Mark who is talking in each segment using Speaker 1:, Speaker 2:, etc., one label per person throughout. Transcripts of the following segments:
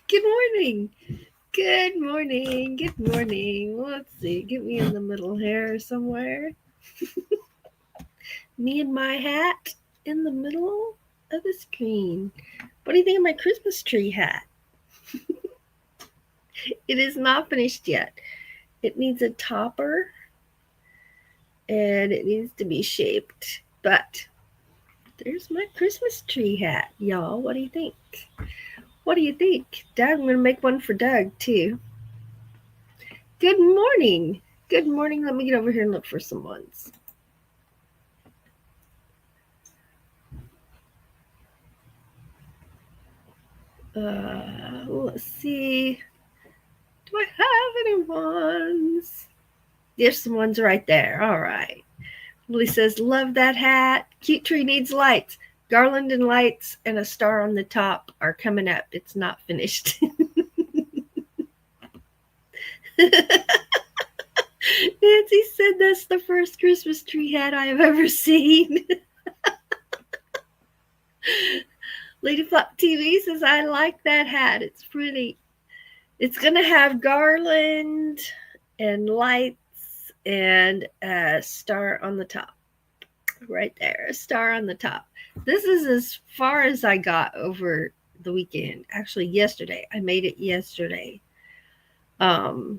Speaker 1: Good morning. Good morning. Good morning. Let's see. Get me in the middle here somewhere. Me and my hat in the middle of the screen. What do you think of my Christmas tree hat? It is not finished yet. It needs a topper and it needs to be shaped. But there's my Christmas tree hat, y'all. What do you think? What do you think? Doug, I'm going to make one for Doug, too. Good morning. Good morning. Let me get over here and look for some ones. Let's see. Do I have any ones? There's some ones right there. All right. Lily says, love that hat. Cute tree needs lights. Garland and lights and a star on the top are coming up. It's not finished. Nancy said that's the first Christmas tree hat I have ever seen. Lady Flop TV says, I like that hat. It's pretty. It's going to have garland and lights and a star on the top. Right there, a star on the top. This is as far as I got over the weekend. Actually, yesterday. I made it yesterday. I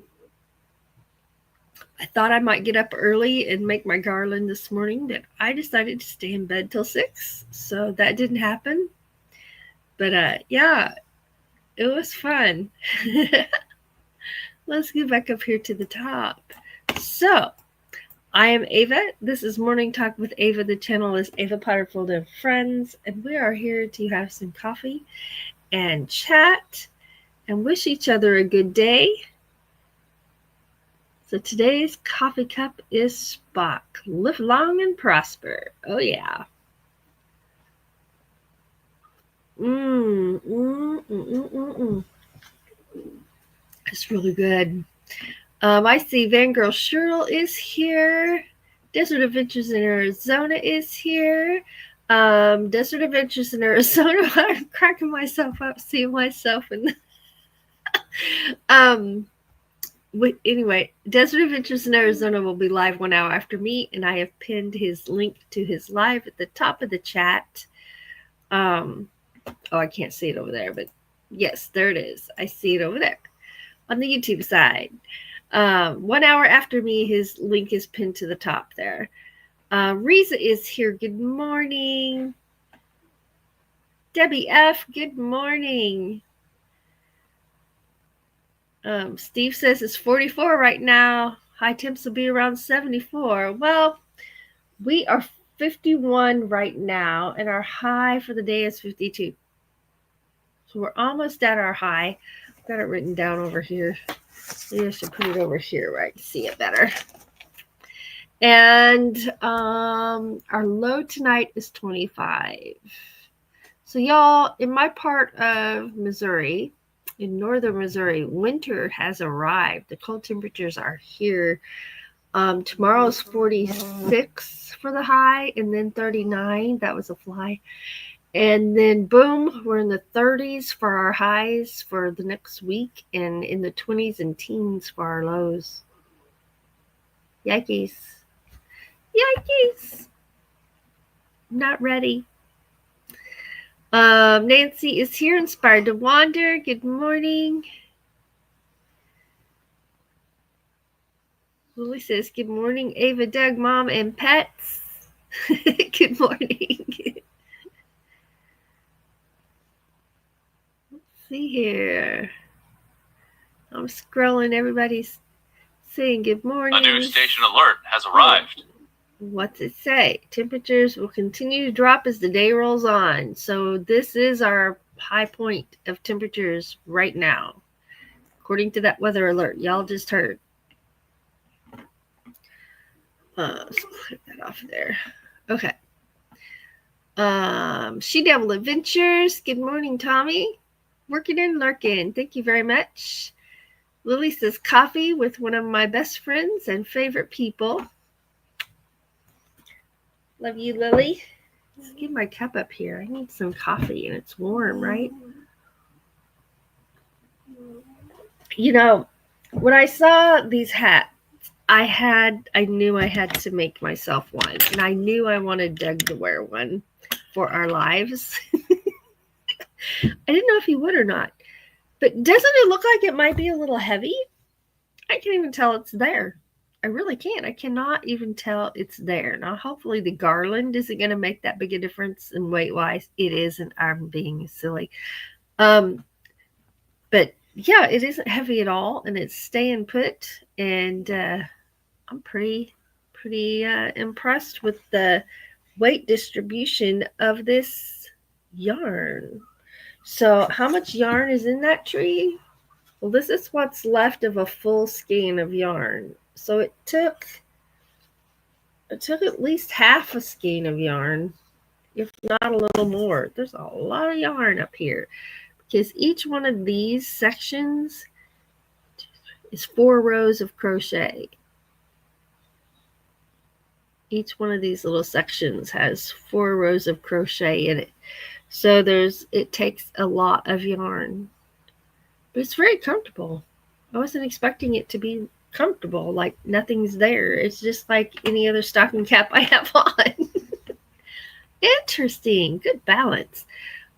Speaker 1: thought I might get up early and make my garland this morning, but I decided to stay in bed till 6, so that didn't happen. But yeah, it was fun. Let's get back up here to the top. So, I am Ava. This is Morning Talk with Ava. The channel is Ava Potterfield and Friends, and we are here to have some coffee and chat and wish each other a good day. So today's coffee cup is Spock. Live long and prosper. Oh, yeah. It's really good. I see Vangirl Shirl is here. Desert Adventures in Arizona is here. Desert Adventures in Arizona. I'm cracking myself up seeing myself in anyway, Desert Adventures in Arizona will be live 1 hour after me, and I have pinned his link to his live at the top of the chat. Oh, I can't see it over there, but yes, there it is. I see it over there on the YouTube side. 1 hour after me, his link is pinned to the top there. Riza is here. Good morning. Debbie F., good morning. Steve says it's 44 right now. High temps will be around 74. Well, we are 51 right now, and our high for the day is 52. So we're almost at our high. I've got it written down over here. Maybe I should put it over here where I can see it better. And our low tonight is 25. So y'all, in my part of Missouri, in northern Missouri, winter has arrived. The cold temperatures are here. Tomorrow's 46 for the high, and then 39. That was a fly. And then boom, we're in the 30s for our highs for the next week, and in the 20s and teens for our lows. Yikes. Yikes. Not ready. Nancy is here, inspired to wander. Good morning. Lily says, good morning, Ava, Doug, Mom, and pets. Good morning. Let's see here. I'm scrolling. Everybody's saying good morning.
Speaker 2: A new station alert has arrived.
Speaker 1: What's it say? Temperatures will continue to drop as the day rolls on. So this is our high point of temperatures right now, according to that weather alert y'all just heard. Let's click that off there. Okay. She Devil Adventures. Good morning, Tommy. Working and lurking. Thank you very much. Lily says coffee with one of my best friends and favorite people. Love you, Lily. Let's get my cup up here. I need some coffee and it's warm, right? You know, when I saw these hats, I knew I had to make myself one. And I knew I wanted Doug to wear one for our lives. I didn't know if he would or not. But doesn't it look like it might be a little heavy? I can't even tell it's there. I really can't. I cannot even tell it's there. Now, hopefully, the garland isn't going to make that big a difference in weight wise. It is, and I'm being silly. But yeah, it isn't heavy at all, and it's staying put. And I'm pretty impressed with the weight distribution of this yarn. So, how much yarn is in that tree? Well, this is what's left of a full skein of yarn. So it took at least half a skein of yarn, if not a little more. There's a lot of yarn up here because each one of these sections is 4 rows of crochet. Each one of these little sections has 4 rows of crochet in it. So it takes a lot of yarn. But it's very comfortable. I wasn't expecting it to be comfortable, like nothing's there. It's just like any other stocking cap I have on. Interesting. Good balance.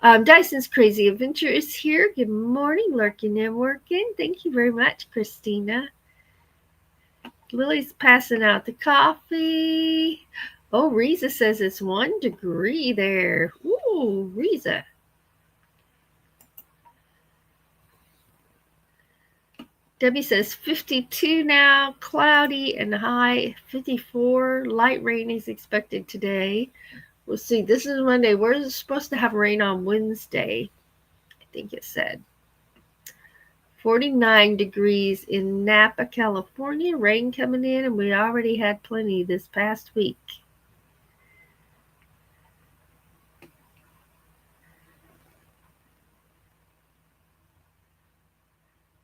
Speaker 1: Dyson's Crazy Adventure is here. Good morning, lurking and working. Thank you very much, Christina. Lily's passing out the coffee. Oh, Riza says it's 1 degree there. Ooh, Riza. Debbie says 52 now, cloudy and high 54. Light rain is expected today. We'll see. This is Monday. We're supposed to have rain on Wednesday, I think it said. 49 degrees in Napa, California. Rain coming in, and we already had plenty this past week.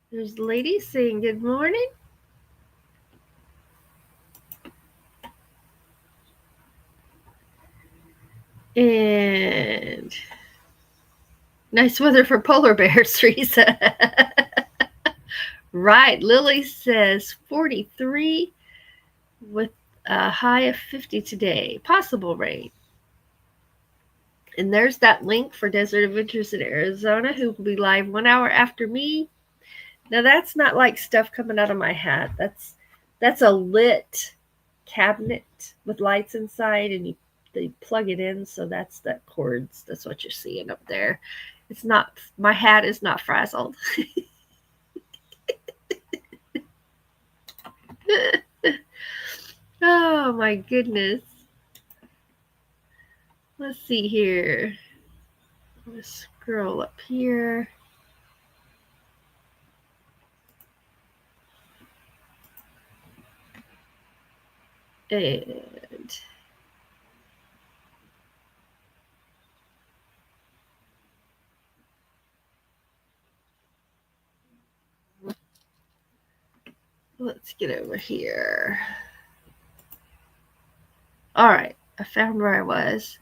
Speaker 1: There's lady saying good morning. And nice weather for polar bears, Teresa. Right. Lily says 43 with a high of 50 today. Possible rain. And there's that link for Desert Adventures in Arizona, who will be live 1 hour after me. Now that's not like stuff coming out of my hat. That's a lit cabinet with lights inside, and they plug it in. So that's the cords. That's what you're seeing up there. It's not, my hat is not frazzled. Oh my goodness. Let's see here. Let's scroll up here. And let's get over here. All right, I found where I was.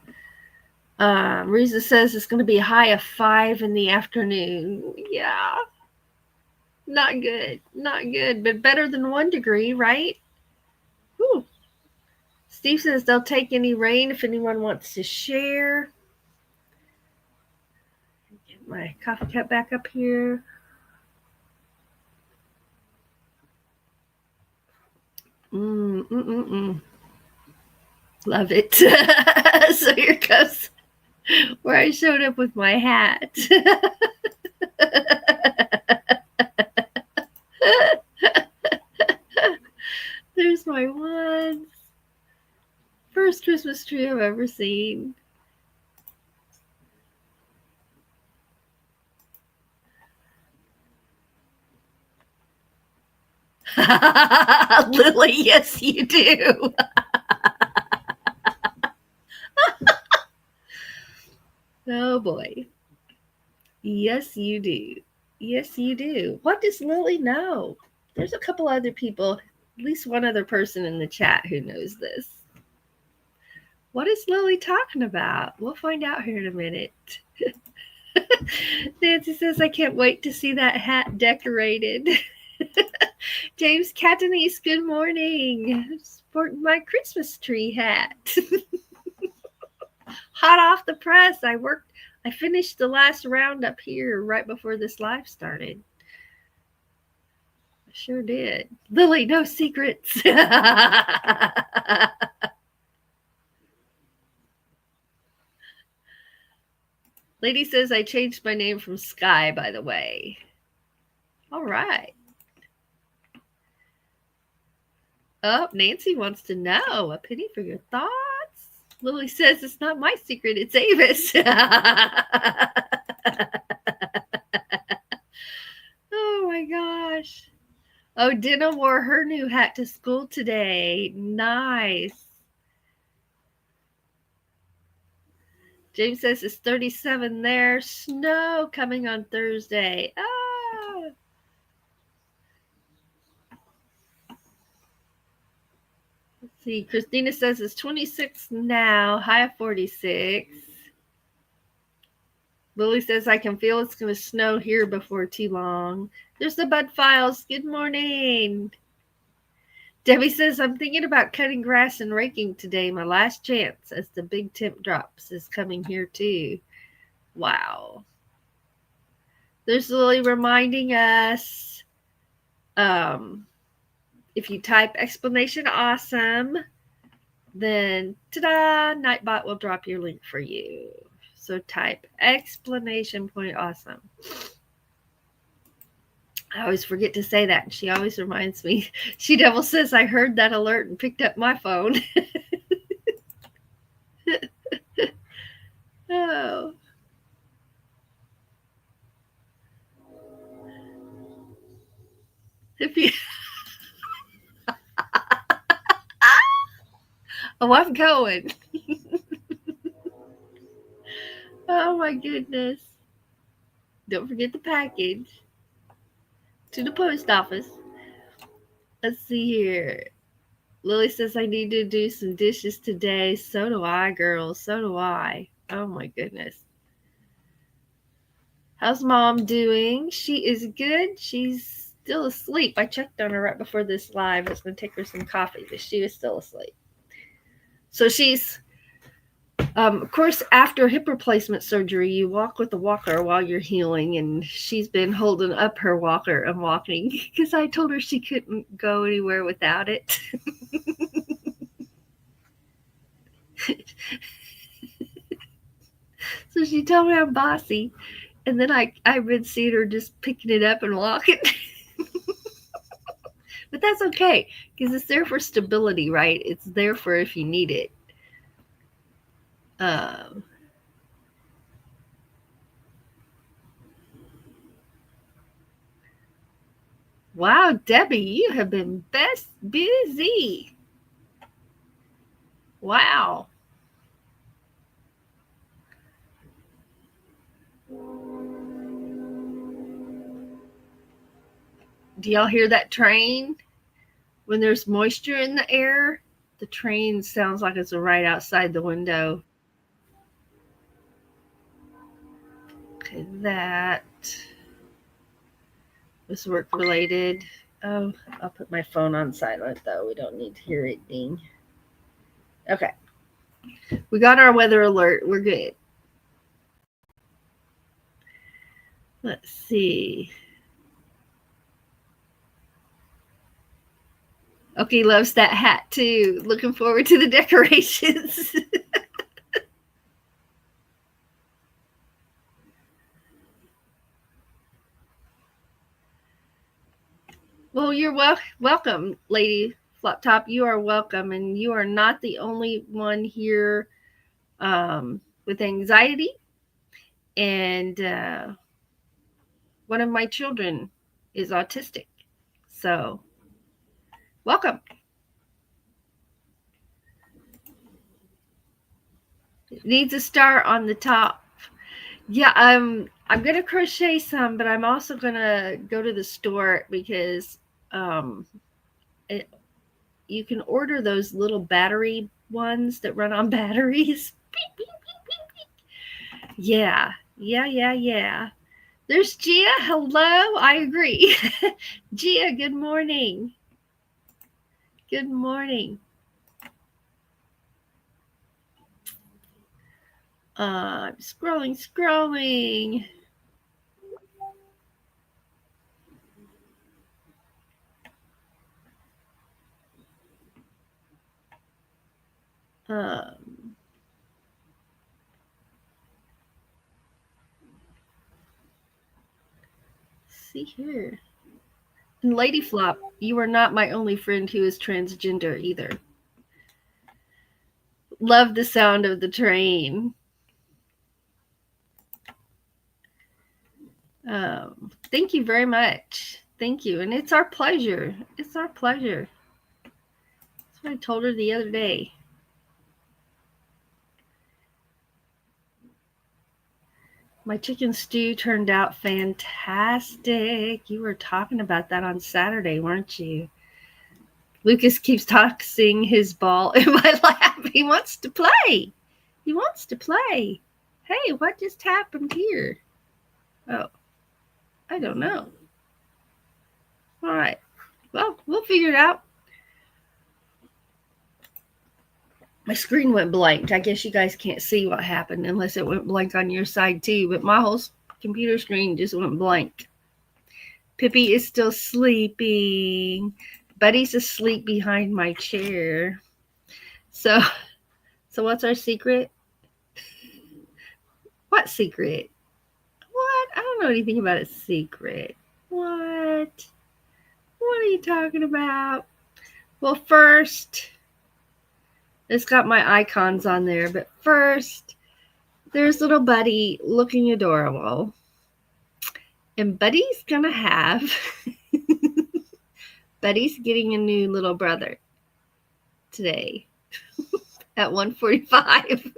Speaker 1: Riza says it's going to be a high of 5 in the afternoon. Yeah. Not good. Not good, but better than 1 degree, right? Whew. Steve says they'll take any rain if anyone wants to share. Get my coffee cup back up here. Love it. So here goes where I showed up with my hat. There's my one. First Christmas tree I've ever seen. Lily, yes, you do. Oh boy. Yes, you do. Yes, you do. What does Lily know? There's a couple other people, at least one other person in the chat who knows this. What is Lily talking about? We'll find out here in a minute. Nancy says, I can't wait to see that hat decorated. James Catanese, good morning. Sporting my Christmas tree hat. Hot off the press. I finished the last round up here right before this live started. I sure did. Lily, no secrets. Lady says I changed my name from Sky, by the way. All right. Oh, Nancy wants to know. A penny for your thoughts. Lily says it's not my secret, it's Avis. Oh my gosh. Oh, Dina wore her new hat to school today. Nice. James says it's 37 there. Snow coming on Thursday. Ah. Let's see. Christina says it's 26 now. High of 46. Lily says I can feel it's going to snow here before too long. There's the Bud Files. Good morning. Debbie says I'm thinking about cutting grass and raking today. My last chance as the big temp drops is coming here too. Wow. There's Lily reminding us if you type explanation awesome, then ta-da, Nightbot will drop your link for you. So type explanation point awesome. I always forget to say that, and she always reminds me. She double says I heard that alert and picked up my phone. Oh. If you Oh, I'm going. Oh my goodness. Don't forget the package to the post office. Let's see here. Lily says I need to do some dishes today. So do I, girls. So do I. Oh my goodness. How's mom doing? She is good. She's still asleep. I checked on her right before this live. I was going to take her some coffee, but she was still asleep. So she's, of course, after hip replacement surgery, you walk with a walker while you're healing, and she's been holding up her walker and walking because I told her she couldn't go anywhere without it. So she told me I'm bossy, and then I've been seeing her just picking it up and walking. But that's okay because it's there for stability, right? It's there for if you need it. Wow, Debbie, you have been best busy. Wow. Do y'all hear that train? When there's moisture in the air, the train sounds like it's right outside the window. Okay, that was work related. Oh, I'll put my phone on silent though. We don't need to hear it ding. Okay. We got our weather alert. We're good. Let's see. Okay, loves that hat too. Looking forward to the decorations. Well, you're welcome, Lady Flop Top. You are welcome, and you are not the only one here with anxiety. And one of my children is autistic. So, welcome. It needs a star on the top. Yeah, I'm gonna crochet some, but I'm also gonna go to the store because you can order those little battery ones that run on batteries. Beep, beep, beep, beep, beep. Yeah, yeah. There's Gia. Hello. I agree. Gia, good morning. Good morning. I'm scrolling. Um, see here. And Lady Flop, you are not my only friend who is transgender either. Love the sound of the train. Thank you very much. Thank you. And it's our pleasure. It's our pleasure. That's what I told her the other day. My chicken stew turned out fantastic. You were talking about that on Saturday, weren't you? Lucas keeps tossing his ball in my lap. He wants to play. He wants to play. Hey, what just happened here? Oh, I don't know. All right. Well, we'll figure it out. My screen went blank. I guess you guys can't see what happened unless it went blank on your side too, but my whole computer screen just went blank. Pippi is still sleeping. Buddy's asleep behind my chair. So what's our secret? What secret? What? I don't know anything about a secret. What? What are you talking about? Well, first, it's got my icons on there, but first, there's little Buddy looking adorable. And Buddy's gonna have Buddy's getting a new little brother today at 1:45.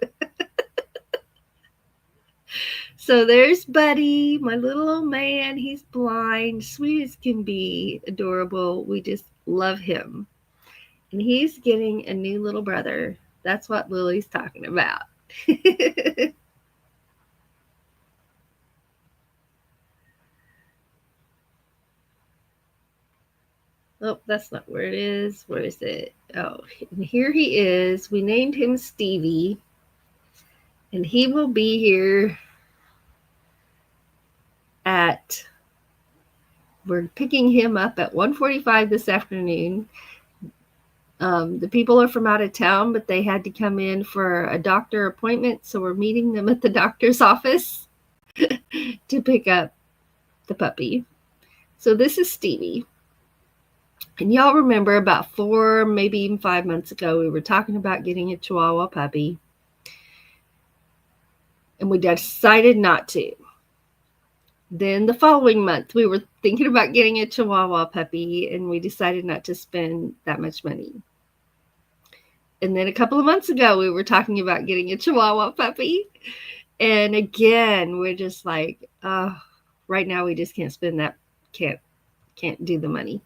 Speaker 1: So there's Buddy, my little old man. He's blind, sweet as can be, adorable. We just love him. And he's getting a new little brother. That's what Lily's talking about. Oh, that's not where it is. Where is it? Oh, and here he is. We named him Stevie. And he will be here we're picking him up at 1:45 this afternoon. The people are from out of town, but they had to come in for a doctor appointment. So we're meeting them at the doctor's office to pick up the puppy. So this is Stevie. And y'all remember about 4, maybe even 5 months ago, we were talking about getting a Chihuahua puppy. And we decided not to. Then the following month, we were thinking about getting a Chihuahua puppy, and we decided not to spend that much money. And then a couple of months ago, we were talking about getting a Chihuahua puppy. And again, we're just like, right now we just can't spend that, can't do the money.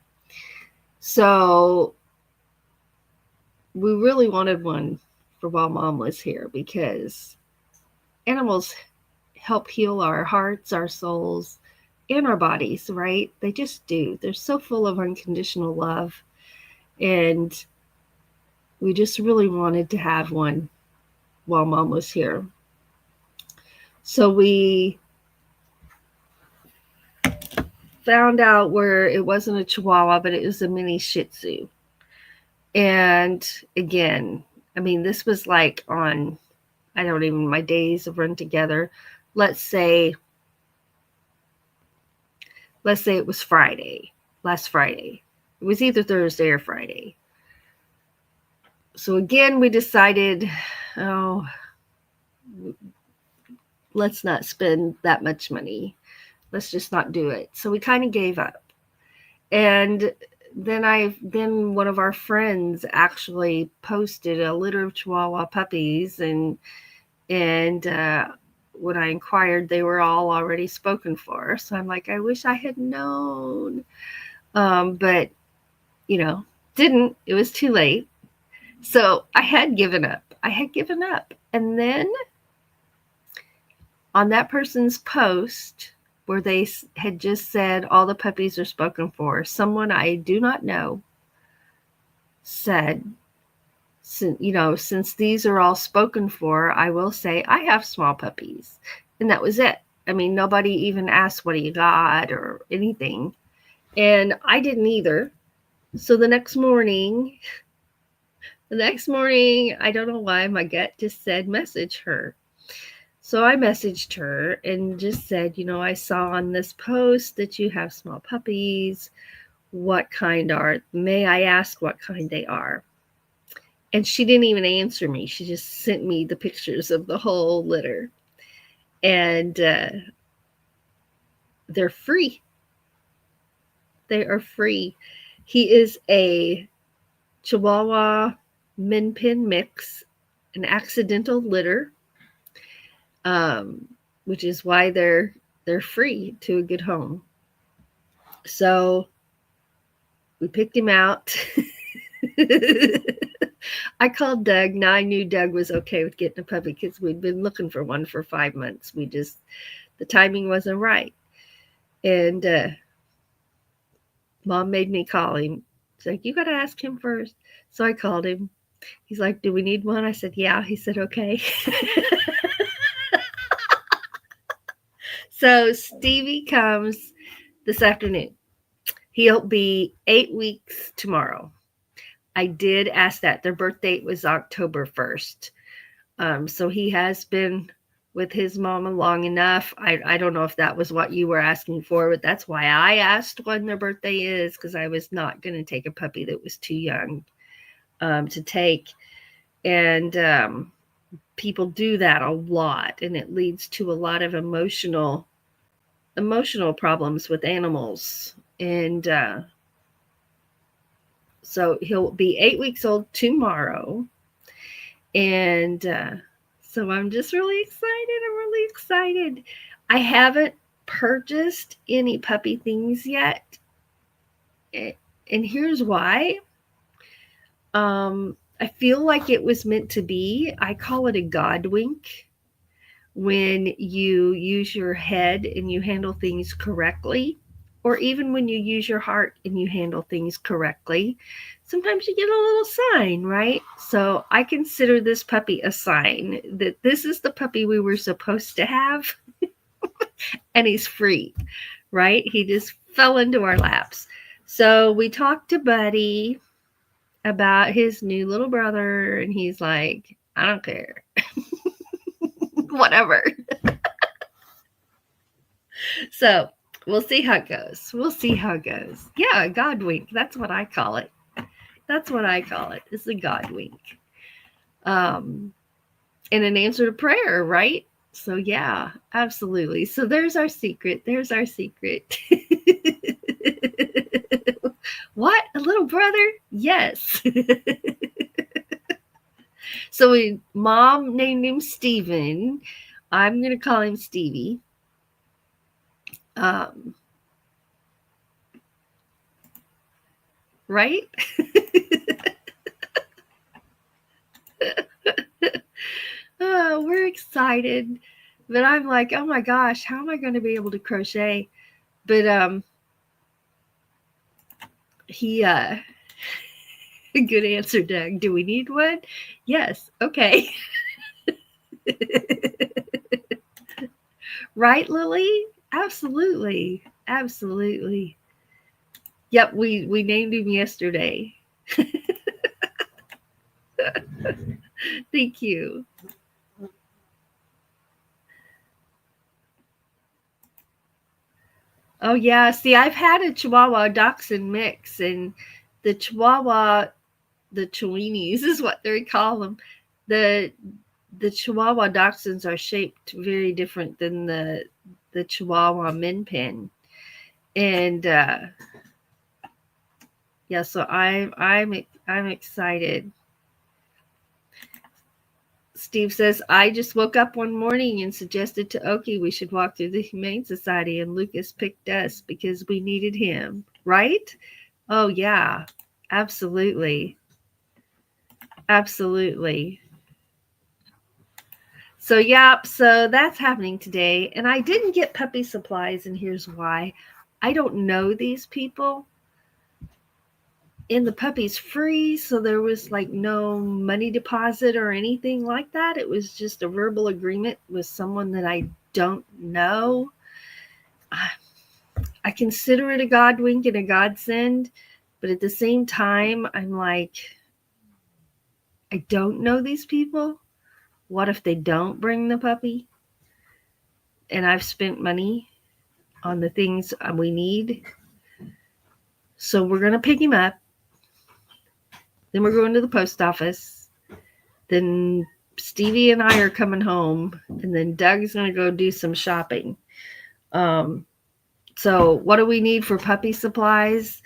Speaker 1: So we really wanted one for while Mom was here, because animals help heal our hearts, our souls, and our bodies, right? They just do. They're so full of unconditional love. And we just really wanted to have one while Mom was here. So we found out where it wasn't a Chihuahua, but it was a mini Shih Tzu. And again, I mean, this was like on, I don't even, my days have run together. Let's say it was Friday, last Friday. It was either Thursday or Friday. So again, we decided, let's not spend that much money. Let's just not do it. So we kind of gave up. And then one of our friends actually posted a litter of Chihuahua puppies, and when I inquired, they were all already spoken for. So I'm like, I wish I had known. But didn't. It was too late. So I had given up. And then on that person's post where they had just said all the puppies are spoken for, someone I do not know said, since these are all spoken for, I will say I have small puppies. And that was it. I mean, nobody even asked what he got or anything. And I didn't either. So the next morning, I don't know why, my gut just said message her. So I messaged her and just said, I saw on this post that you have small puppies. What kind may I ask what kind they are? And she didn't even answer me. She just sent me the pictures of the whole litter. And they're free. They are free. He is a Chihuahua Min Pin mix, an accidental litter, which is why they're free to a good home. So we picked him out. I called Doug. Now I knew Doug was okay with getting a puppy because we'd been looking for one for 5 months. The timing wasn't right. And Mom made me call him. She's like, you got to ask him first. So I called him. He's like, do we need one? I said, yeah. He said, okay. So Stevie comes this afternoon. He'll be 8 weeks tomorrow. I did ask that. Their birth date was October 1st. So he has been with his mama long enough. I don't know if that was what you were asking for, but that's why I asked when their birthday is, because I was not going to take a puppy that was too young to take. And people do that a lot, and it leads to a lot of emotional problems with animals. And so he'll be 8 weeks old tomorrow. And so I'm just really excited. I haven't purchased any puppy things yet. And here's why. I feel like it was meant to be. I call it a God wink. When you use your head and you handle things correctly, or even when you use your heart and you handle things correctly, sometimes you get a little sign, right? So I consider this puppy a sign that this is the puppy we were supposed to have. And he's free, right? He just fell into our laps. So we talked to Buddy about his new little brother, and he's like, I don't care. Whatever. So we'll see how it goes. Yeah, God wink. That's what I call it. It's a God wink. And an answer to prayer, right? So yeah, absolutely. So there's our secret. What? A little brother? Yes. So Mom named him Steven. I'm going to call him Stevie. Right? Oh, we're excited. But I'm like, oh my gosh, how am I going to be able to crochet? But he good answer, Doug. Do we need one? Yes. Okay. Right, Lily? Absolutely. Yep, we named him yesterday. Thank you. Oh yeah, see, I've had a Chihuahua Dachshund mix, and the Chihuahua, the Chihuahuas is what they call them. The Chihuahua Dachshunds are shaped very different than the Chihuahua Min Pin, and yeah, so I'm excited. Steve says, I just woke up one morning and suggested to Oki we should walk through the Humane Society, and Lucas picked us because we needed him, right? Oh, yeah, absolutely. Absolutely. So, yeah, so that's happening today. And I didn't get puppy supplies, and here's why. I don't know these people, and the puppy's free, so there was like no money deposit or anything like that. It was just a verbal agreement with someone that I don't know. I consider it a God wink and a godsend, but at the same time, I'm like, I don't know these people. What if they don't bring the puppy? And I've spent money on the things we need. So we're going to pick him up. Then we're going to the post office. Then Stevie and I are coming home. And then Doug's going to go do some shopping. Um, so, what do we need for puppy supplies?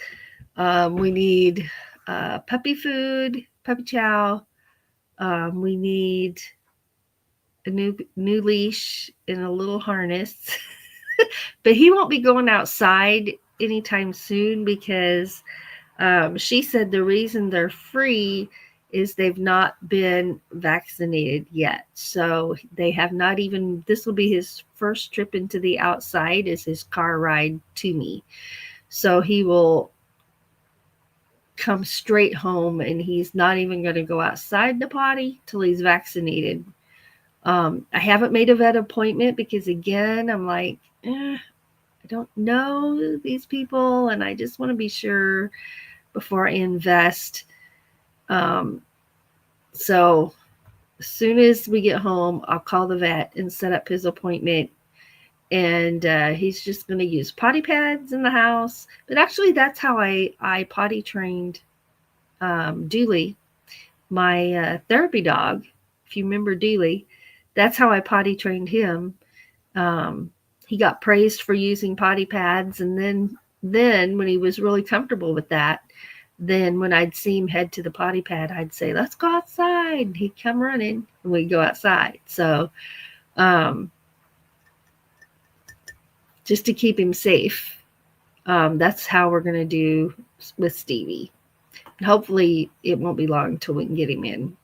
Speaker 1: We need puppy food, puppy chow. We need a new leash and a little harness. But he won't be going outside anytime soon because she said the reason they're free is they've not been vaccinated yet. So they have not even, this will be his first trip into the outside as his car ride to me. So he will come straight home and he's not even going to go outside the potty till he's vaccinated. I haven't made a vet appointment because, again, I'm like, I don't know these people and I just want to be sure before I invest. Um, so as soon as we get home, I'll call the vet and set up his appointment. And he's just going to use potty pads in the house. But actually, that's how I potty trained Dooley, my therapy dog. If you remember Dooley, that's how I potty trained him. Um, he got praised for using potty pads, and then when he was really comfortable with that, then when I'd see him head to the potty pad, I'd say, "Let's go outside." He'd come running, and we'd go outside. So, um, just to keep him safe, that's how we're going to do with Stevie. Hopefully, it won't be long until we can get him in.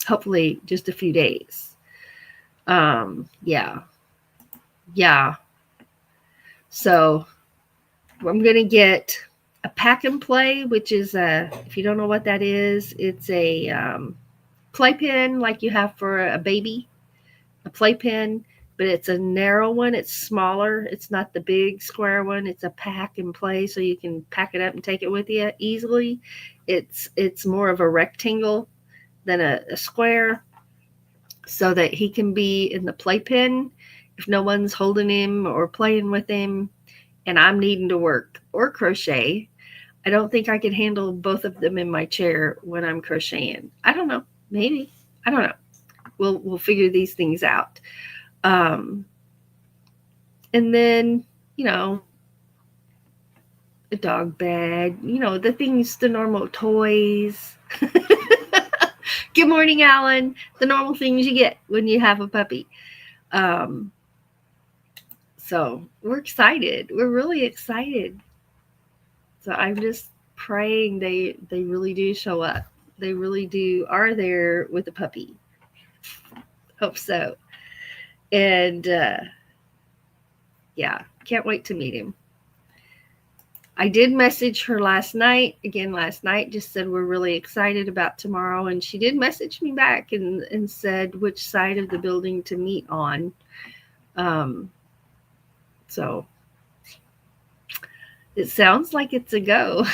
Speaker 1: Hopefully, just a few days. Yeah, yeah. So I'm gonna get a pack and play, which is if you don't know what that is, it's a playpen like you have for a baby, a playpen, but it's a narrow one. It's smaller. It's not the big square one. It's a pack and play, so you can pack it up and take it with you easily. It's more of a rectangle than a square, so that he can be in the playpen if no one's holding him or playing with him and I'm needing to work or crochet. I don't think I could handle both of them in my chair when I'm crocheting. I don't know. Maybe. I don't know. We'll figure these things out. Um, and then, you know, a dog bed, the things, the normal toys. Good morning, Alan. The normal things you get when you have a puppy. Um, so we're excited. We're really excited. So I'm just praying they really do show up. They really do are there with the puppy. Hope so. And yeah, can't wait to meet him. I did message her last night. Again, last night, just said we're really excited about tomorrow. And she did message me back and said which side of the building to meet on. So it sounds like it's a go.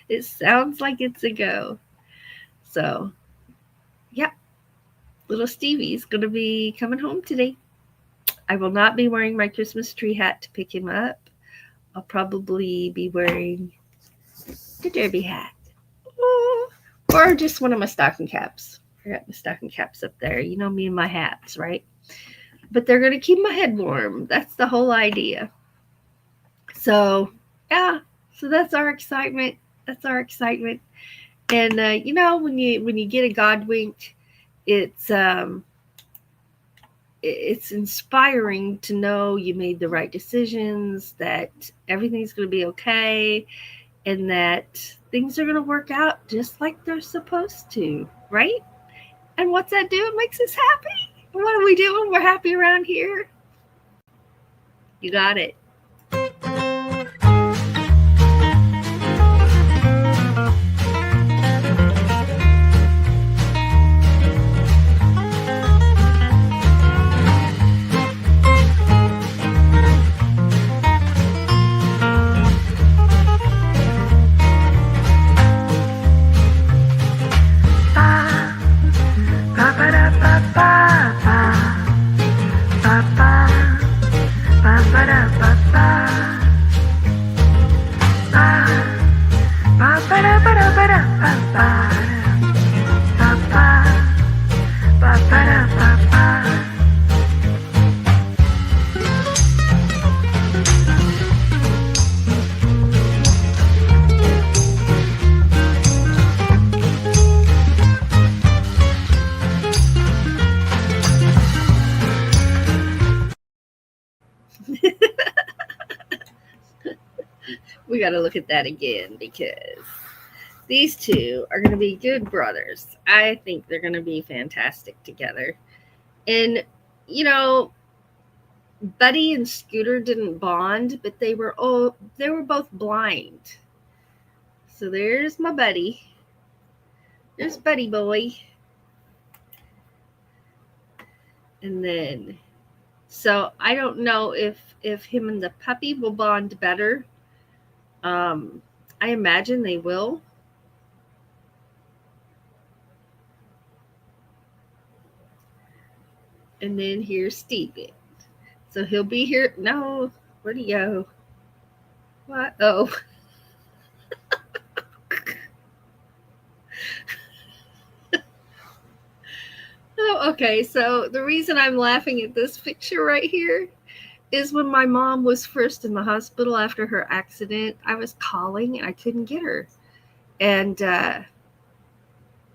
Speaker 1: It sounds like it's a go. So, yeah, little Stevie's going to be coming home today. I will not be wearing my Christmas tree hat to pick him up. I'll probably be wearing the derby hat. Or just one of my stocking caps. I got my stocking caps up there. You know me and my hats, right? But they're going to keep my head warm. That's the whole idea. So, yeah. So that's our excitement. That's our excitement. And when you get a God wink, it's inspiring to know you made the right decisions, that everything's going to be okay, and that things are going to work out just like they're supposed to, right? And what's that do? It makes us happy. What do we do when we're happy around here? You got it. We got to look at that again because these two are going to be good brothers. I think they're going to be fantastic together. And, you know, Buddy and Scooter didn't bond, but they were both blind. So there's my buddy. There's Buddy boy. And then, so I don't know if him and the puppy will bond better. I imagine they will. And then here's Steven. So he'll be here. No, where'd he go? What? Oh. Oh, okay. So the reason I'm laughing at this picture right here is when my mom was first in the hospital after her accident, I was calling and I couldn't get her. And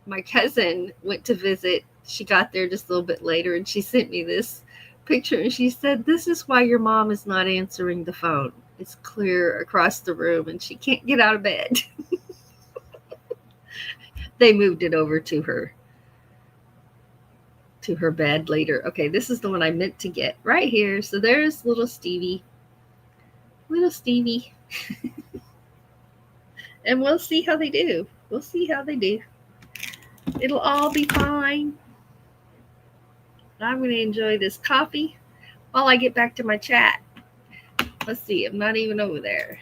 Speaker 1: my cousin went to visit. She got there just a little bit later and she sent me this picture and she said, "This is why your mom is not answering the phone. It's clear across the room and she can't get out of bed." They moved it over to her bed later. Okay, this is the one I meant to get right here. So there's little Stevie. Little Stevie. And we'll see how they do. We'll see how they do. It'll all be fine. I'm going to enjoy this coffee while I get back to my chat. Let's see. I'm not even over there.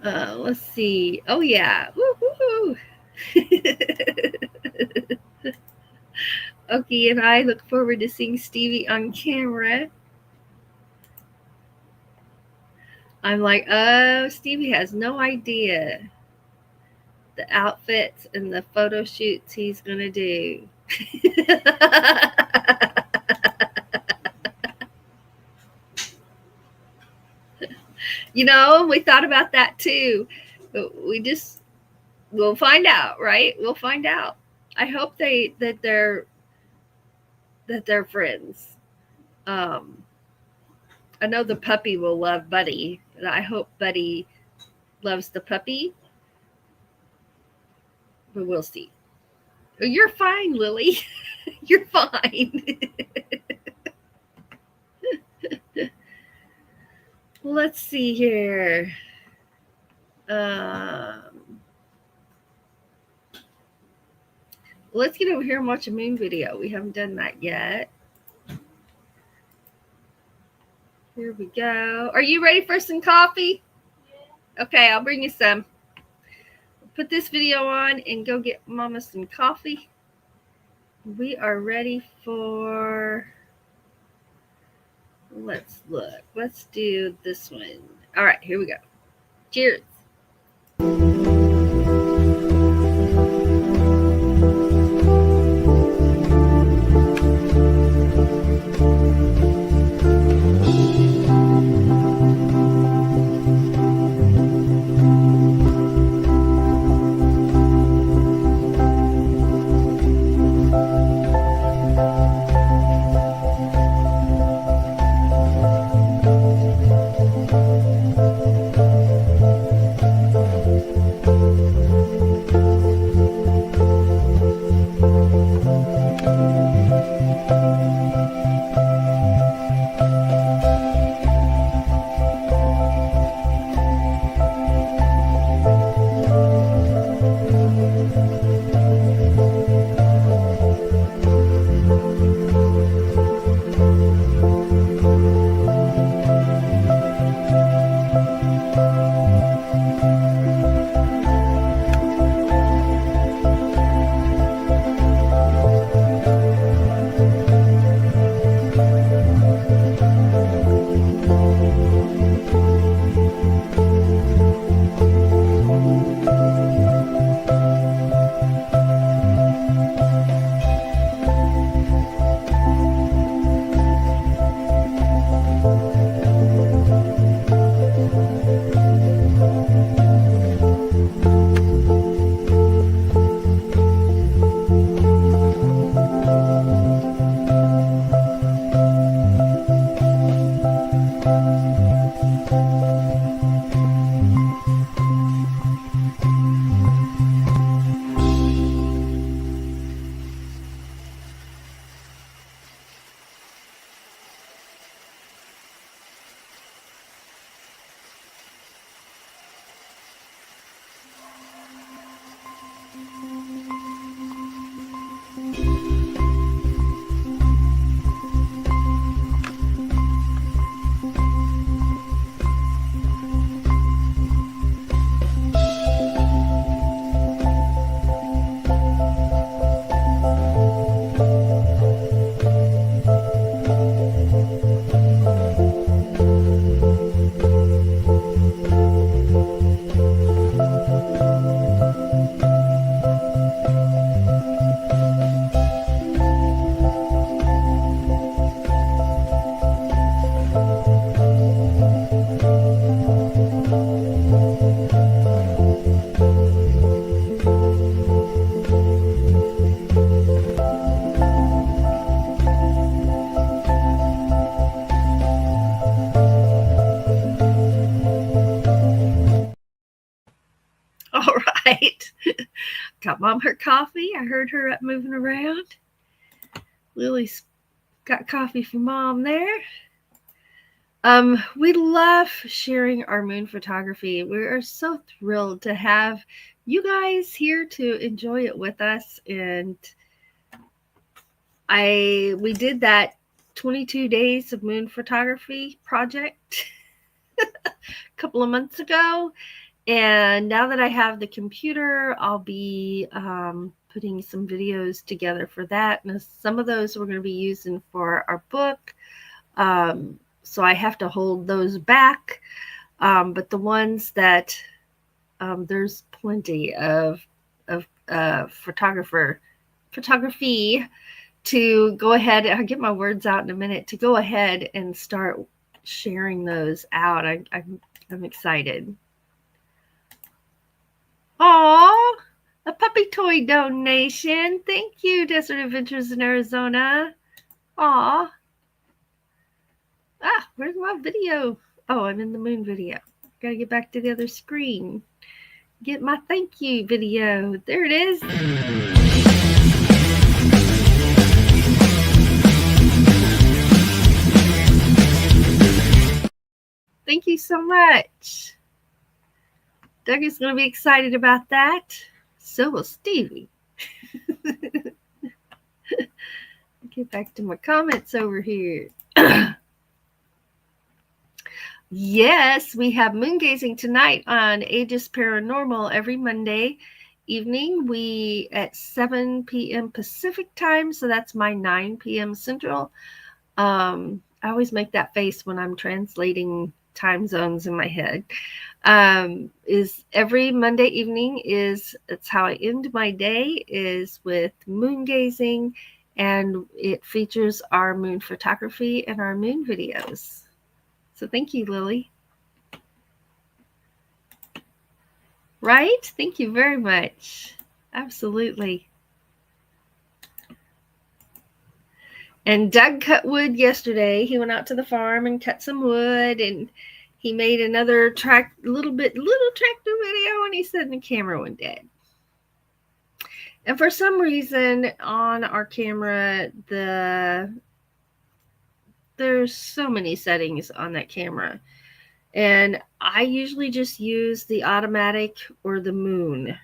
Speaker 1: Let's see. Oh, yeah. Woo-hoo-hoo. Okay, and I look forward to seeing Stevie on camera. I'm like, oh, Stevie has no idea the outfits and the photo shoots he's going to do. You know, we thought about that too. We'll find out, right? We'll find out. I hope that they're friends. I know the puppy will love Buddy, and I hope Buddy loves the puppy. But we'll see. Oh, you're fine, Lily. You're fine. Let's see here. Let's get over here and watch a moon video. We haven't done that yet. Here we go. Are you ready for some coffee? Yeah. Okay, I'll bring you some. Put this video on and go get Mama some coffee. We are ready for, let's look. Let's do this one. All right, here we go. Cheers. Mom her coffee. I heard her up moving around. Lily's got coffee for Mom there. We love sharing our moon photography. We are so thrilled to have you guys here to enjoy it with us. And we did that 22 days of moon photography project a couple of months ago. And now that I have the computer, I'll be putting some videos together for that. And some of those we're going to be using for our book. So I have to hold those back. But the ones that there's plenty of photography to go ahead. I'll get my words out in a minute, to go ahead and start sharing those out. I'm excited. Aw, a puppy toy donation. Thank you, Desert Adventures in Arizona. Aw. Where's my video? Oh, I'm in the moon video. Gotta get back to the other screen. Get my thank you video. There it is. Thank you so much. Doug is going to be excited about that. So will Stevie. Get back to my comments over here. Yes, we have moon gazing tonight on Aegis Paranormal every Monday evening. We at 7 p.m. Pacific time, so that's my 9 p.m. Central. I always make that face when I'm translating time zones in my head. Is every Monday evening it's how I end my day, is with moon gazing, and it features our moon photography and our moon videos. So thank you, Lily. Right? Thank you very much. Absolutely. And Doug cut wood yesterday. He went out to the farm and cut some wood, and he made another little tractor video, and he said the camera went dead. And for some reason on our camera, there's so many settings on that camera. And I usually just use the automatic or the moon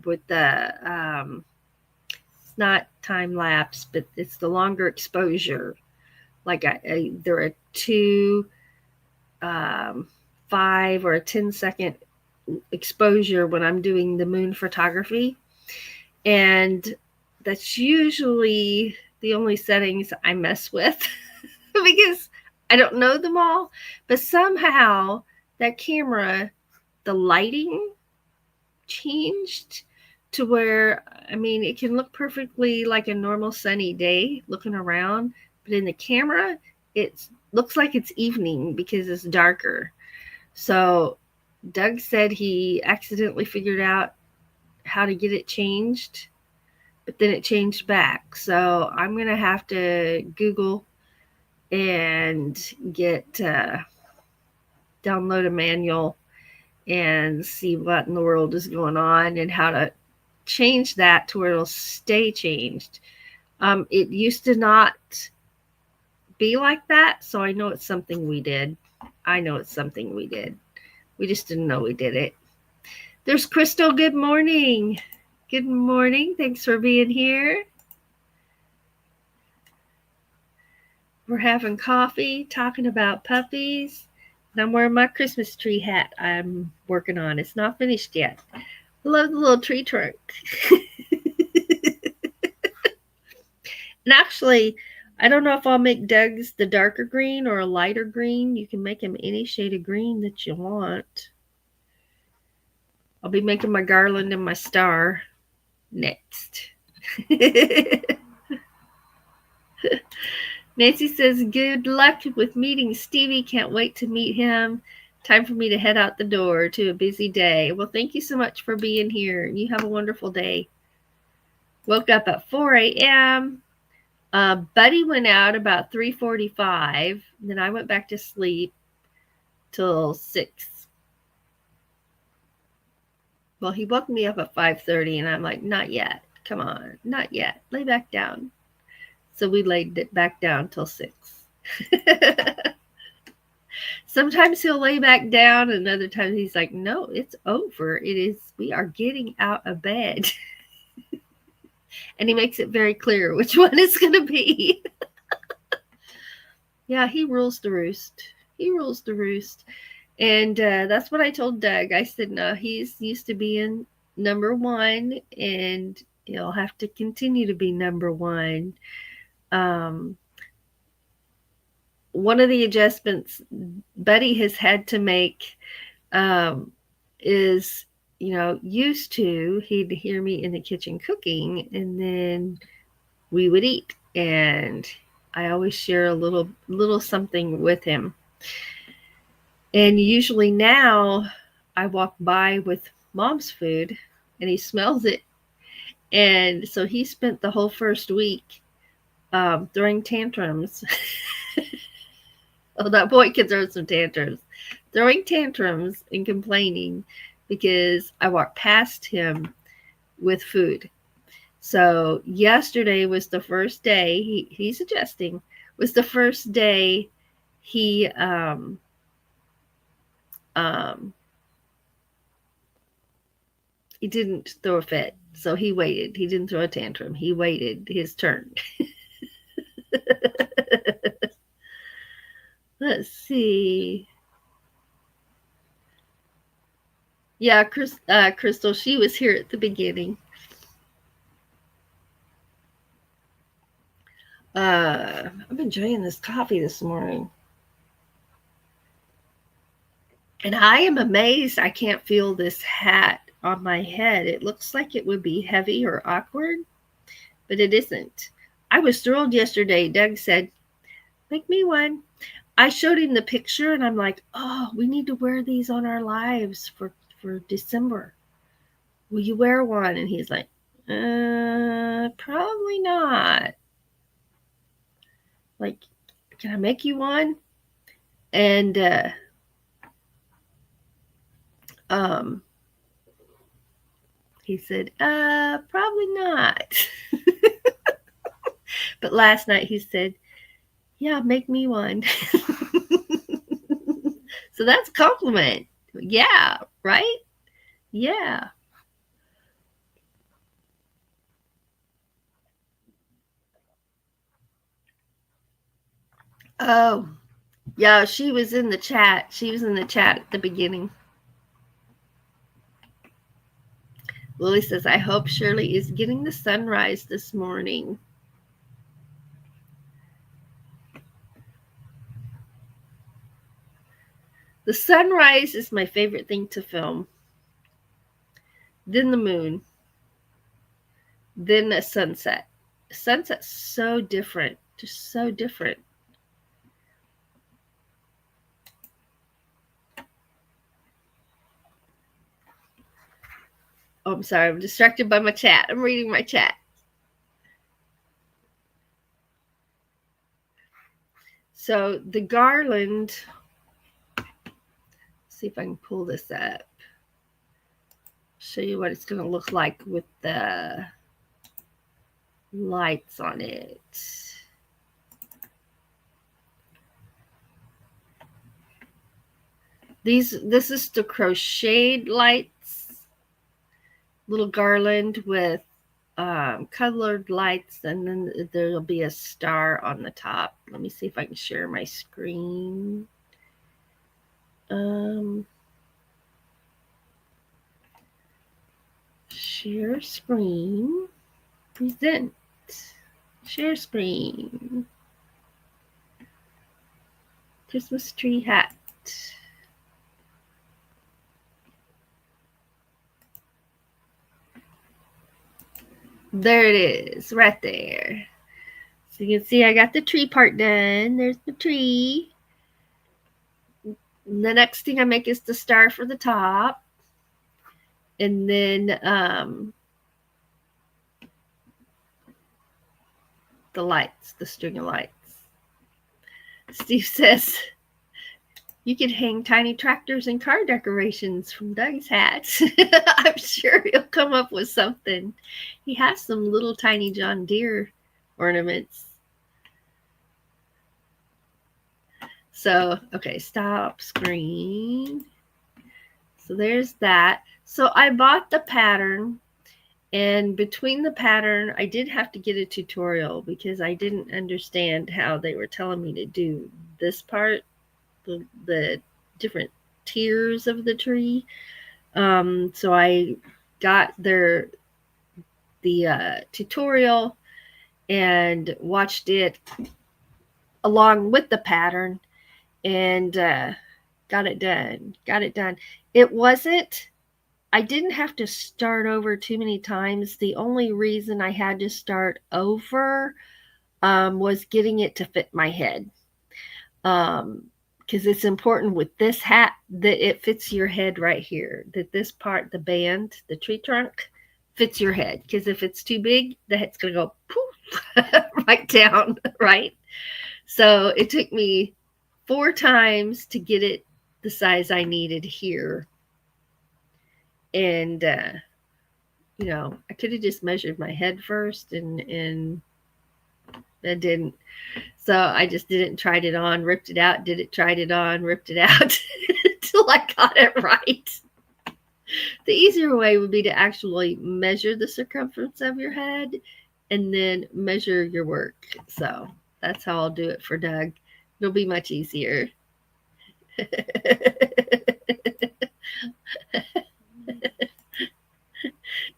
Speaker 1: with the, it's not time lapse, but it's the longer exposure. Like there are 2, 5 or a 10-second exposure when I'm doing the moon photography. And that's usually the only settings I mess with because I don't know them all. But somehow that camera, the lighting changed to where, I mean, it can look perfectly like a normal sunny day looking around, but in the camera, it looks like it's evening because it's darker. So Doug said he accidentally figured out how to get it changed, but then it changed back. So I'm going to have to Google and download a manual and see what in the world is going on and how to change that to where it'll stay changed. It used to not be like that, so I know it's something we did. We just didn't know we did it. There's Crystal. Good morning. Good morning. Thanks for being here. We're having coffee, talking about puppies. And I'm wearing my Christmas tree hat I'm working on. It's not finished yet. I love the little tree trunk. And actually, I don't know if I'll make Doug's the darker green or a lighter green. You can make him any shade of green that you want. I'll be making my garland and my star next. Nancy says, good luck with meeting Stevie. Can't wait to meet him. Time for me to head out the door to a busy day. Well, thank you so much for being here. You have a wonderful day. Woke up at 4 a.m. Buddy went out about 3:45. Then I went back to sleep till 6. Well, he woke me up at 5:30, and I'm like, not yet. Come on, not yet. Lay back down. So we laid it back down till 6. Sometimes he'll lay back down, and other times he's like, no, it's over. We are getting out of bed. And he makes it very clear which one it's going to be. Yeah, he rules the roost. He rules the roost. And that's what I told Doug. I said, no, he's used to being number one, and he'll have to continue to be number one. One of the adjustments Buddy has had to make is, used to, he'd hear me in the kitchen cooking, and then we would eat. And I always share a little something with him. And usually now I walk by with Mom's food and he smells it. And so he spent the whole first week throwing tantrums. Oh, that boy can throw some tantrums. Throwing tantrums and complaining because I walked past him with food. So yesterday was the first day, he's adjusting, was the first day he he didn't throw a fit. So he waited. He didn't throw a tantrum. He waited his turn. Let's see. Yeah, Crystal, she was here at the beginning. I'm enjoying this coffee this morning. And I am amazed I can't feel this hat on my head. It looks like it would be heavy or awkward, but it isn't. I was thrilled yesterday. Doug said, make me one. I showed him the picture and I'm like, oh, we need to wear these on our lives for December. Will you wear one? And he's like, probably not. Like, can I make you one? And he said, probably not. But last night he said, yeah, make me one. So that's a compliment. Yeah, right? Yeah. Oh, yeah, she was in the chat. She was in the chat at the beginning. Lily says, I hope Shirley is getting the sunrise this morning. The sunrise is my favorite thing to film. Then the moon. Then a sunset. Sunset's so different. Just so different. Oh, I'm sorry. I'm distracted by my chat. I'm reading my chat. So the garland, let's see if I can pull this up. Show you what it's going to look like with the lights on it. This is the crocheted lights, little garland with colored lights, and then there'll be a star on the top. Let me see if I can share my screen. Share screen, present, share screen, Christmas tree hat. There it is, right there. So you can see I got the tree part done. There's the tree. And the next thing I make is the star for the top. And then the lights, the string of lights. Steve says, You could hang tiny tractors and car decorations from Doug's hats. I'm sure he'll come up with something. He has some little tiny John Deere ornaments. So, okay, stop screen. So there's that. So I bought the pattern, and between the pattern, I did have to get a tutorial because I didn't understand how they were telling me to do this part, the different tiers of the tree. So I got the tutorial and watched it along with the pattern, and got it done. Got it done. It wasn't. I didn't have to start over too many times. The only reason I had to start over was getting it to fit my head. Because it's important with this hat that it fits your head right here. That this part, the band, the tree trunk, fits your head. Because if it's too big, the head's going to go poof right down, right? So it took me 4 times to get it the size I needed here. And, I could have just measured my head first, and I didn't. So I just did it and tried it on, ripped it out, did it, tried it on, ripped it out until I got it right. The easier way would be to actually measure the circumference of your head and then measure your work. So that's how I'll do it for Doug. It'll be much easier.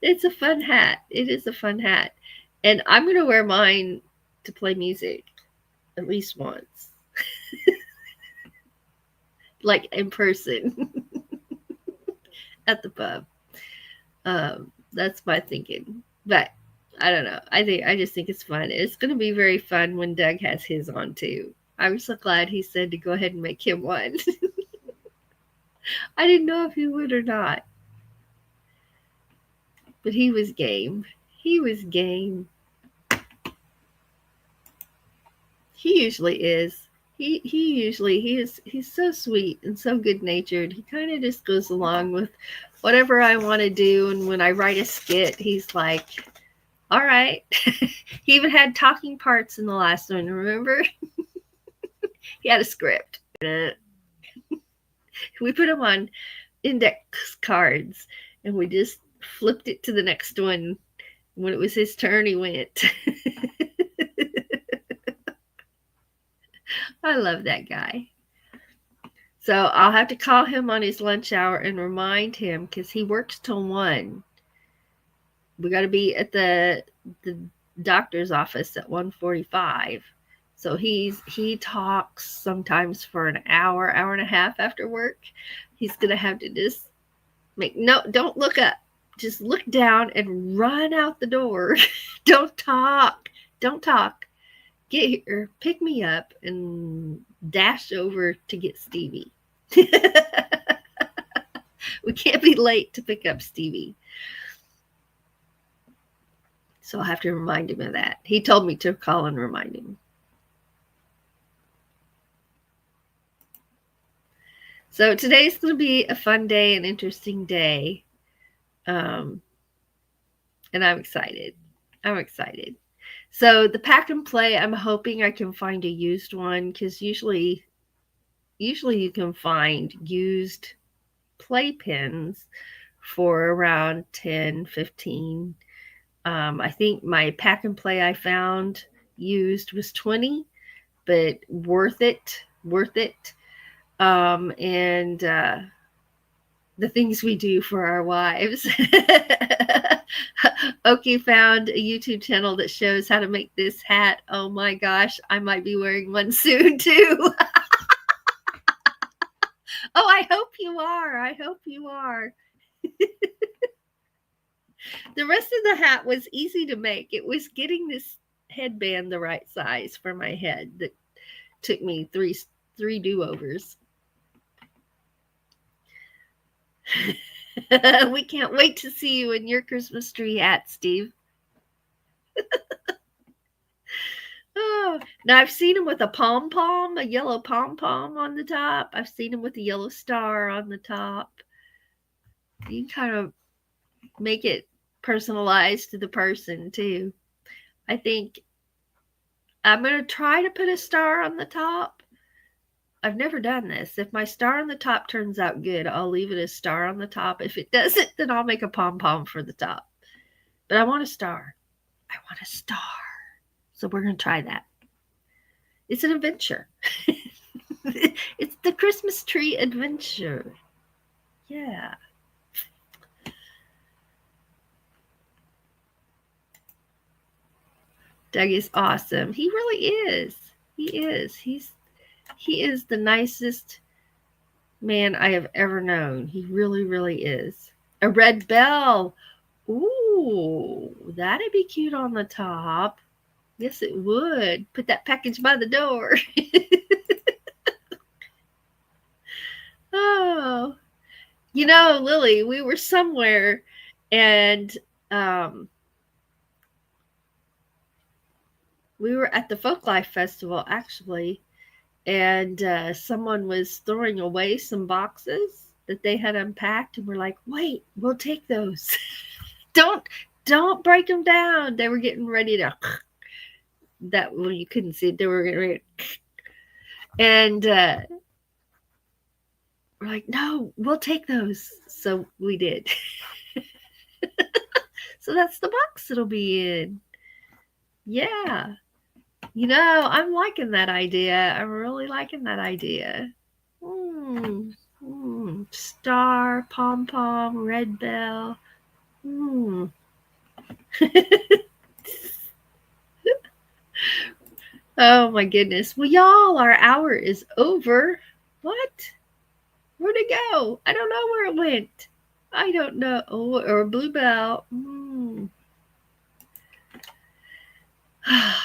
Speaker 1: It's a fun hat. It is a fun hat. And I'm going to wear mine to play music at least once, like in person at the pub. That's my thinking. But I don't know. I just think it's fun. It's going to be very fun when Doug has his on too. I'm so glad he said to go ahead and make him one. I didn't know if he would or not. But he was game. He was game. He usually is. He's so sweet and so good natured. He kind of just goes along with whatever I want to do, and when I write a skit, he's like, all right. He even had talking parts in the last one, remember? He had a script. We put him on index cards, and we just flipped it to the next one. When it was his turn, he went. I love that guy. So I'll have to call him on his lunch hour and remind him, because he works till 1. We got to be at the doctor's office at 1:45. So he talks sometimes for an hour and a half after work. He's gonna have to just don't look up, just look down and run out the door. Don't talk, get here, pick me up, and dash over to get Stevie. We can't be late to pick up Stevie. So I'll have to remind him of that. He told me to call and remind him. So today's going to be a fun day, an interesting day. And I'm excited. So the pack and play, I'm hoping I can find a used one, because usually you can find used playpens for around 10, 15. I think my pack and play I found used was 20, but worth it. And the things we do for our wives. Oki found a YouTube channel that shows how to make this hat. Oh my gosh, I might be wearing one soon too. Oh, I hope you are. The rest of the hat was easy to make. It was getting this headband the right size for my head that took me three do-overs. We can't wait to see you in your Christmas tree hat, Steve. Oh, now I've seen them with a pom pom, a yellow pom pom on the top. I've seen them with a yellow star on the top. You can kind of make it personalized to the person too. I think I'm going to try to put a star on the top. I've never done this. If my star on the top turns out good, I'll leave it as star on the top. If it doesn't, then I'll make a pom pom for the top. But I want a star. I want a star. So we're going to try that. It's an adventure. It's the Christmas tree adventure. Yeah. Doug is awesome. He really is. He is. He is the nicest man I have ever known. He really, really is. A red bell. Ooh, that'd be cute on the top. Yes, it would. Put that package by the door. Oh, Lily, we were somewhere and we were at the Folklife Festival actually, and someone was throwing away some boxes that they had unpacked, and we're like, "Wait, we'll take those. don't break them down." They were getting ready to that well, you couldn't see it. They were getting ready, and we're like, "No, we'll take those." So we did. So that's the box it'll be in. Yeah. I'm liking that idea. I'm really liking that idea. Star, pom pom, red bell. Oh my goodness. Well, y'all, our hour is over. What? Where'd it go? I don't know where it went. I don't know. Oh, or a bluebell.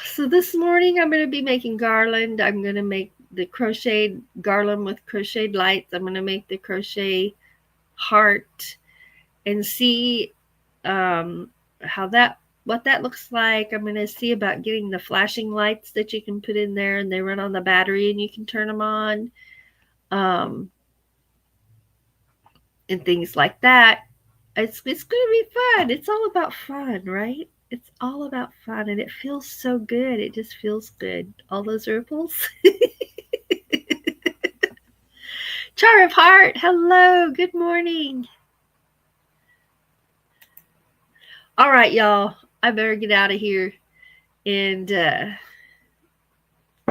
Speaker 1: So this morning I'm going to be making garland. I'm going to make the crocheted garland with crocheted lights. I'm going to make the crochet heart and see what that looks like. I'm going to see about getting the flashing lights that you can put in there, and they run on the battery and you can turn them on, and things like that. It's going to be fun. It's all about fun, right? It's all about fun, and it feels so good. It just feels good. All those ripples. Char of Heart, hello, good morning. All right, y'all, I better get out of here. And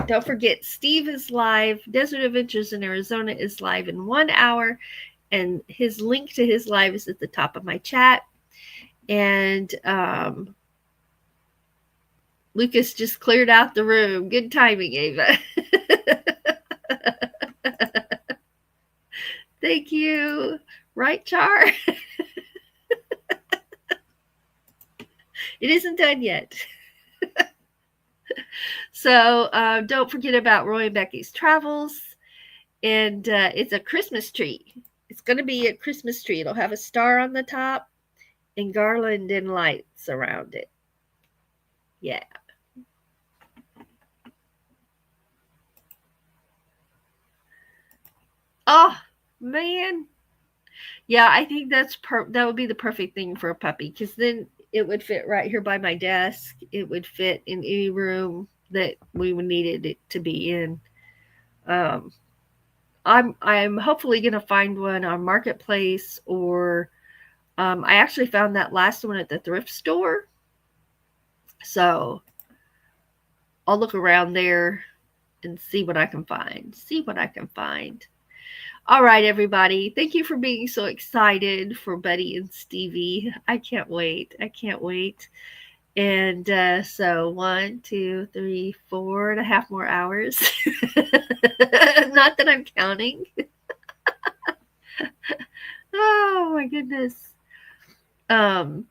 Speaker 1: don't forget, Steve is live. Desert Adventures in Arizona is live in 1 hour, and his link to his live is at the top of my chat. And Lucas just cleared out the room. Good timing, Ava. Thank you. Right, Char? It isn't done yet. So don't forget about Roy and Becky's Travels. And it's a Christmas tree. It's going to be a Christmas tree. It'll have a star on the top and garland and lights around it. Yeah. Oh, man. Yeah, I think that would be the perfect thing for a puppy, because then it would fit right here by my desk. It would fit in any room that we would needed it to be in. I'm hopefully gonna find one on Marketplace, or I actually found that last one at the thrift store. So I'll look around there and see what I can find. All right, everybody. Thank you for being so excited for Buddy and Stevie. I can't wait. And so 1, 2, 3, 4.5 more hours. Not that I'm counting. Oh my goodness. What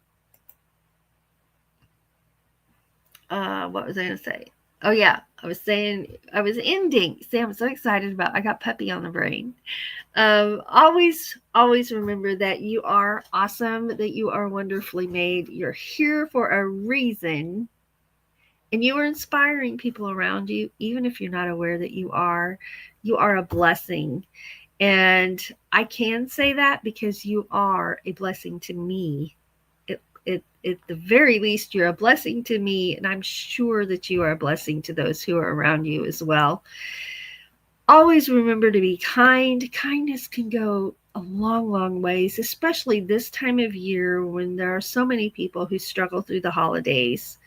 Speaker 1: was I going to say? Oh yeah, I was ending. See, I'm so excited about. I got puppy on the brain. Always remember that you are awesome. That you are wonderfully made. You're here for a reason, and you are inspiring people around you, even if you're not aware that you are a blessing. And I can say that because you are a blessing to me. At the very least, you're a blessing to me, and I'm sure that you are a blessing to those who are around you as well. Always remember to be kind. Kindness can go a long, long ways, especially this time of year when there are so many people who struggle through the holidays.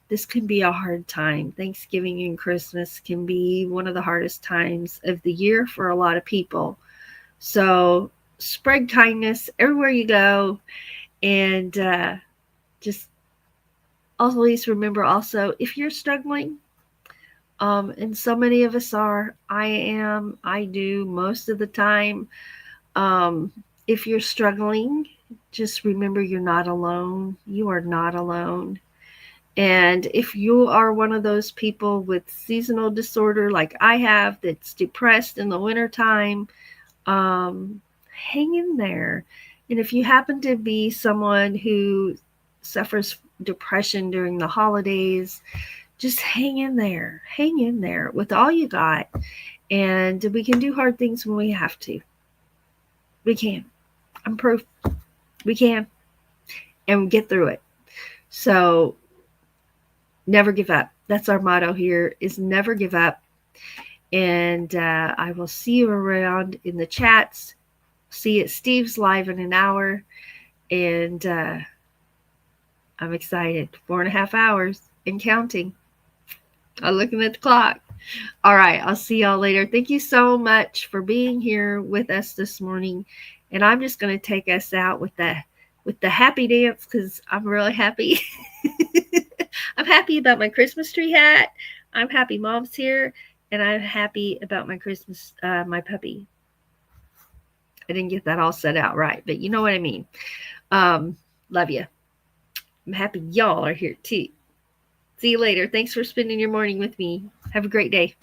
Speaker 1: This can be a hard time. Thanksgiving and Christmas can be one of the hardest times of the year for a lot of people. So spread kindness everywhere you go, and just always remember also, if you're struggling, and so many of us are, I do most of the time. Um, if you're struggling, just remember you're not alone. You are not alone. And if you are one of those people with seasonal disorder like I have, that's depressed in the wintertime, um, hang in there. And if you happen to be someone who suffers depression during the holidays, just hang in there. Hang in there with all you got. And we can do hard things when we have to. We can. I'm proof. We can. And get through it. So never give up. That's our motto here, is never give up. And I will see you around in the chats. See you at Steve's live in an hour. And I'm excited. 4.5 hours and counting. I'm looking at the clock. All right. I'll see y'all later. Thank you so much for being here with us this morning. And I'm just going to take us out with the happy dance, because I'm really happy. I'm happy about my Christmas tree hat. I'm happy Mom's here, and I'm happy about my Christmas, my puppy. I didn't get that all set out right, but you know what I mean. Love you. I'm happy y'all are here too. See you later. Thanks for spending your morning with me. Have a great day.